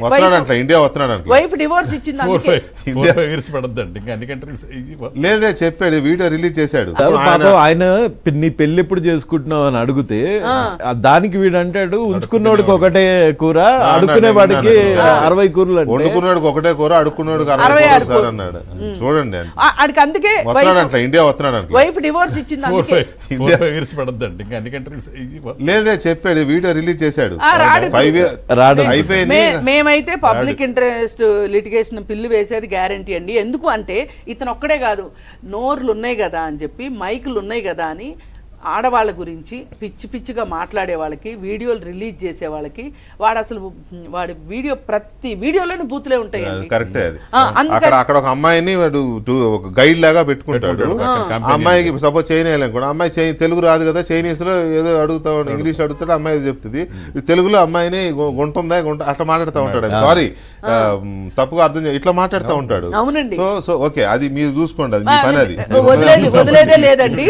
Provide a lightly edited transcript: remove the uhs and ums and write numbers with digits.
వస్తున్నాడంట India వస్తున్నాడంట wife divorce ఇచ్చింది అందుకే. 4-5 years పడద్దండి ఇంకా అన్ని కంట్రీస్ లేదే చెప్పాడు వీడియో రిలీజ్ చేశాడు పాపం ఆయన నీ పెళ్లి ఎప్పుడు చేసుకుంటున్నావు అని అడిగితే దానికి వీడు అంటాడు ఉంచుకున్నోడికి ఒకటే కూర అడుక్కునే వాడికి 60 కూరలు అంటే వండుకున్నాడు ఒకటే కూర అడుక్కున్నాడు 66 సార్ అన్నాడు చూడండి ఆడికి అందుకే వస్తున్నాడంట ఇండియా వస్తున్నాడంట వైఫ్ డివోర్స్ ఇచ్చింది అందుకే. 4-5 years పడద్దండి ఇంకా అన్ని కంట్రీస్ లేదే చెప్పాడు వీడియో రిలీజ్ చేశాడు రాడు. 5 years రాడు అయిపోయింది మేమైతే పబ్లిక్ ఇంట్రెస్ట్ లిటిగేషన్ పిల్లు వేసేది గ్యారంటీ అండి. ఎందుకు అంటే ఇతను ఒక్కడే కాదు, నోర్లు ఉన్నాయి కదా అని చెప్పి మైకులు ఉన్నాయి కదా అని ఆడవాళ్ళ గురించి పిచ్చి పిచ్చిగా మాట్లాడే వాళ్ళకి వీడియోలు రిలీజ్ చేసే వాళ్ళకి వాడు అసలు వాడి వీడియో ప్రతి వీడియోలోని బూతులే ఉంటాయండి. కరెక్టే అది అక్కడ ఒక అమ్మాయిని వాడు ఒక గైడ్ లాగా పెట్టుకుంటాడు. ఆ అమ్మాయికి సపోజ్ చైనీస్ అనుకోండి, అమ్మాయి తెలుగు రాదు కదా, చైనీస్ లో ఏదో అడుగుతా ఉంటాడు, ఇంగ్లీష్ అడుగుతాడు, అమ్మాయి చెప్తుంది. తెలుగులో అమ్మాయిని గుంటుందా అట్లా మాట్లాడుతూ ఉంటాడు. సారీ తప్పుగా అర్థం ఇట్లా మాట్లాడుతూ ఉంటాడు. అవునండి. సో ఓకే అది మీరు చూసుకోండి, అది మీ పని, అది వదిలేదే లేదండి.